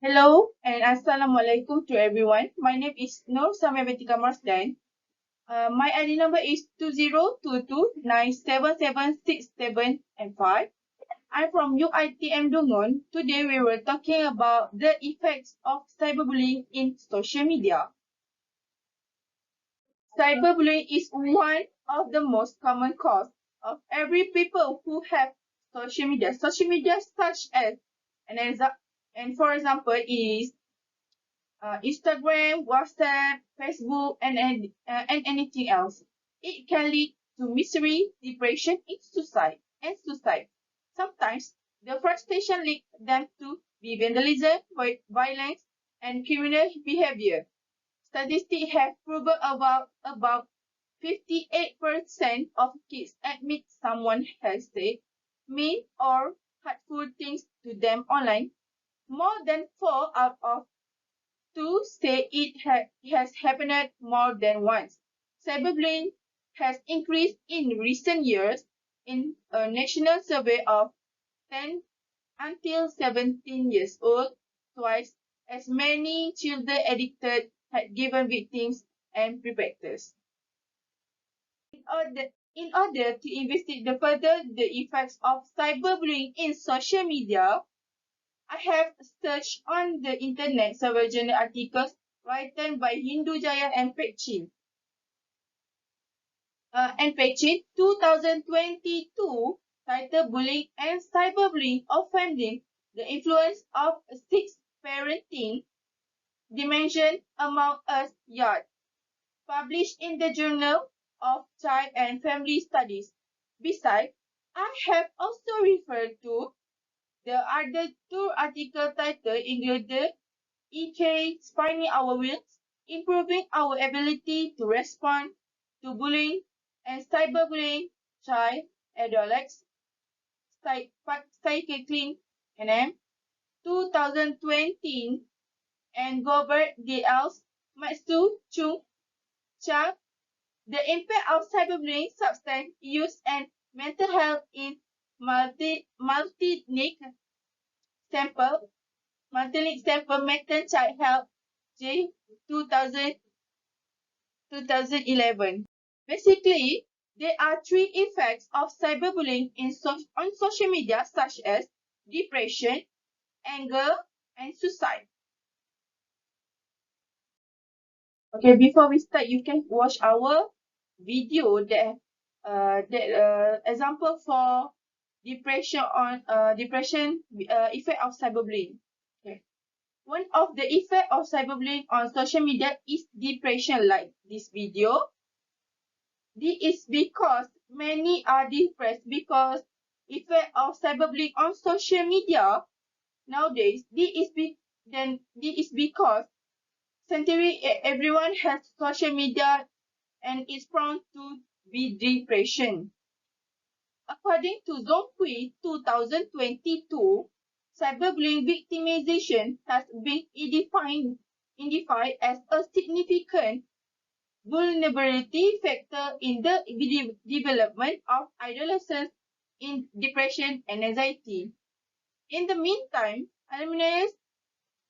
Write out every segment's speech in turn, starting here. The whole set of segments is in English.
Hello and Assalamualaikum to everyone. My name is Noor Samiah Binti Kamarosdan. My ID number is 2022977667 and 5. I'm from UITM Dungun. Today we were talking about the effects of cyberbullying in social media. Cyberbullying is one of the most common cause of every people who have social media. Social media such as and for example is Instagram, WhatsApp, Facebook, and anything else. It can lead to misery, depression, and suicide. Sometimes the frustration leads them to be vandalism, violence, and criminal behavior. Statistics have proven about 58% of kids admit someone has said mean or hurtful things to them online. More than 4 out of 2 say it has happened more than once. Cyberbullying has increased in recent years. In a national survey of 10 until 17 years old, twice as many children addicted had given victims and perpetrators. In order to investigate further the effects of cyberbullying in social media, I have searched on the internet several journal articles written by Hindu Jaya and Pechin. 2022, titled Bullying and Cyberbullying Offending the Influence of Six Parenting Dimension Among Us Youth, published in the Journal of Child and Family Studies. Besides, I have also referred to the other two articles titled included EK Spinning Our Wheels, Improving Our Ability to Respond to Bullying and Cyberbullying, Child, Adolescents, Psychiatry, NM, 2020, and Gobert D. Els, Matsu, Chung, Cha, The Impact of Cyberbullying, Substance Use and Mental Health in Multi-Nick Sample, Mental Child Health, J. 2011. Basically, there are three effects of cyberbullying on social media, such as depression, anger, and suicide. Okay, before we start, you can watch our video that example for depression effect of cyberbullying. Okay. One of the effects of cyberbullying on social media is depression, like this video. This is because many are depressed because effect of cyberbullying on social media nowadays. This is because century everyone has social media and is prone to be depression. According to Zonghui 2022, cyberbullying victimization has been identified as a significant vulnerability factor in the development of adolescents in depression and anxiety. In the meantime, Alumni's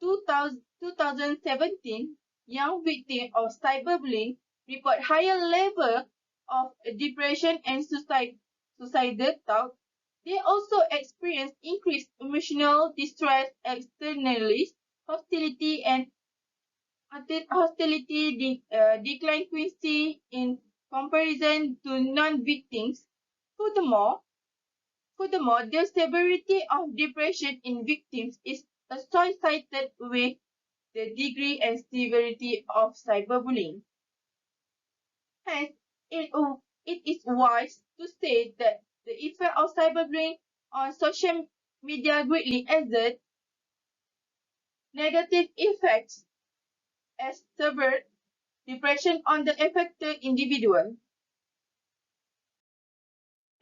2017 young victims of cyberbullying report higher level of depression and suicidal thoughts. They also experience increased emotional distress, externalized hostility, and decline quickly in comparison to non-victims. Furthermore, the severity of depression in victims is associated with the degree and severity of cyberbullying. Hence, it is wise to say that the effect of cyberbullying on social media greatly exert negative effects as severe depression on the affected individual.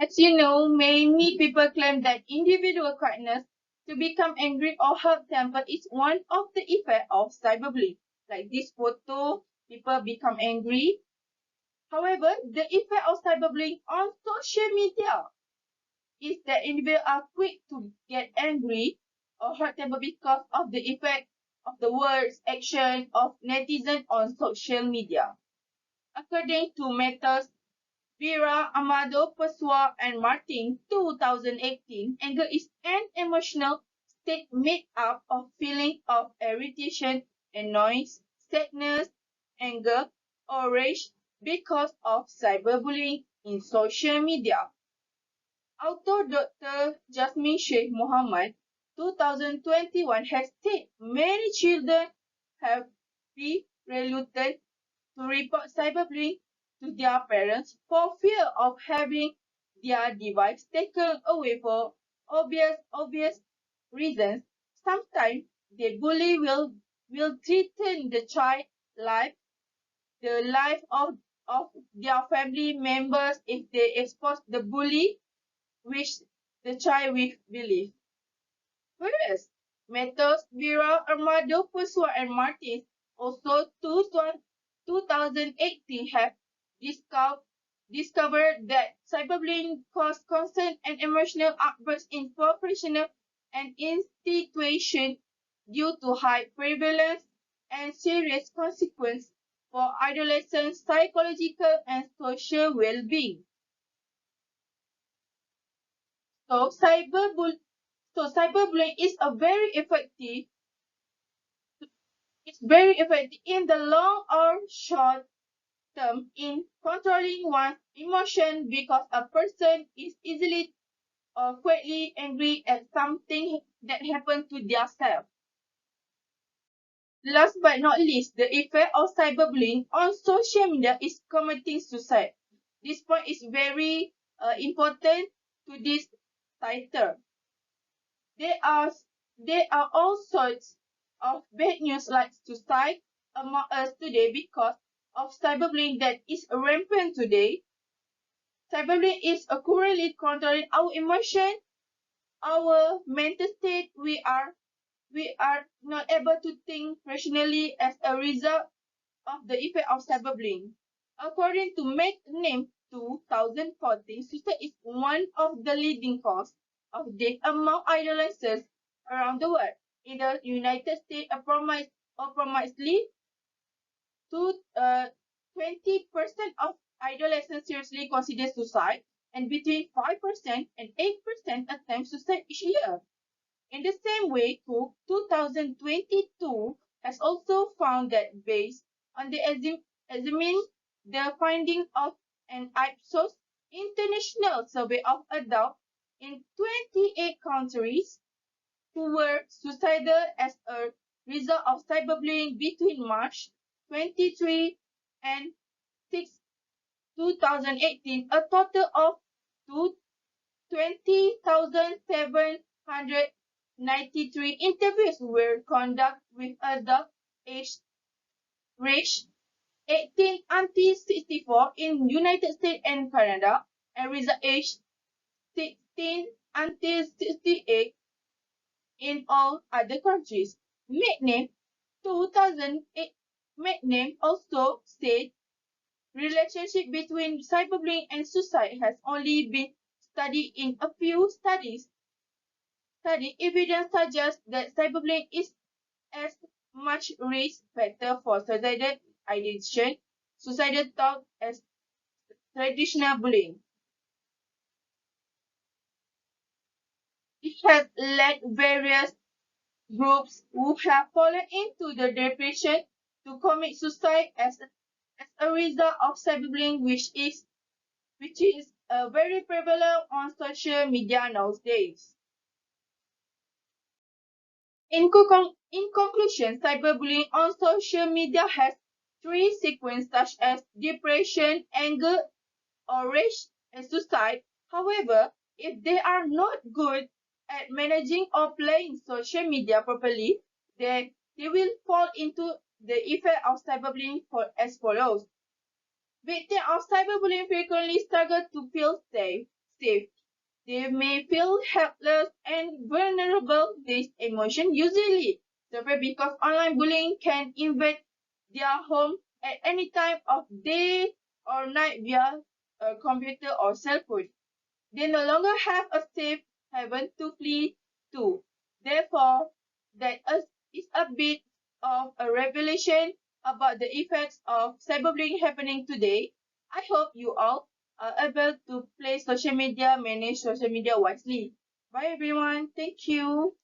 As you know, many people claim that individual quietness to become angry or hot-tempered is one of the effects of cyberbullying. Like this photo, people become angry. However, the effect of cyberbullying on social media is that individuals are quick to get angry or hot-tempered because of the effect of the words, action of netizens on social media. According to Meta's Vera, Amado, Pessoa, and Martin, 2018, anger is an emotional state made up of feelings of irritation, annoyance, sadness, anger, or rage because of cyberbullying in social media. Author Dr. Jasmine Sheikh Mohammed, 2021, has said many children have been reluctant to report cyberbullying to their parents for fear of having their device taken away for obvious reasons. Sometimes the bully will threaten the child life, the life of their family members if they expose the bully, which the child will believe. Whereas Matos, Vera, Armado, Pessoa, and Martins also 2018 have discovered that cyberbullying causes constant and emotional outbursts in professional and institutions due to high prevalence and serious consequences for adolescents' psychological and social well-being. So cyberbullying is a very effective. It's very effective in the long or short term in controlling one's emotion because a person is easily or quickly angry at something that happened to their self. Last but not least, the effect of cyberbullying on social media is committing suicide. This point is very important to this title. There are there are all sorts of bad news like suicide among us today because of cyberbullying that is rampant today. Cyberbullying is currently controlling our emotion, our mental state. We are not able to think rationally as a result of the effect of cyberbullying. According to McName 2014, suicide is one of the leading causes of death among adolescents around the world. In the United States, approximately to 20% of adolescents seriously consider suicide, and between 5% and 8% attempt suicide each year. In the same way, 2022 has also found that based on the examine the finding of an Ipsos international survey of adults in 28 countries who were suicidal as a result of cyberbullying between March 23 and 6, 2018, a total of 20,793 interviews were conducted with adults aged 18 until 64 in United States and Canada, and result aged 16 until 68 in all other countries. McName 2008 McName also said relationship between cyberbullying and suicide has only been studied in a few studies. Study evidence suggests that cyberbullying is as much risk factor for suicidal ideation, suicidal thought as traditional bullying. It has led various groups who have fallen into the depression to commit suicide as a result of cyberbullying, which is very prevalent on social media nowadays. In conclusion, cyberbullying on social media has three sequences such as depression, anger, or rage, and suicide. However, if they are not good at managing or playing social media properly, then they will fall into the effect of cyberbullying as follows. Victims of cyberbullying frequently struggle to feel safe. They may feel helpless and vulnerable. This emotion usually suffer because online bullying can invade their home at any time of day or night via a computer or cell phone. They no longer have a safe haven to flee to. Therefore, that is a bit of a revelation about the effects of cyberbullying happening today. I hope you all are able to play social media, manage social media wisely. Bye everyone. Thank you.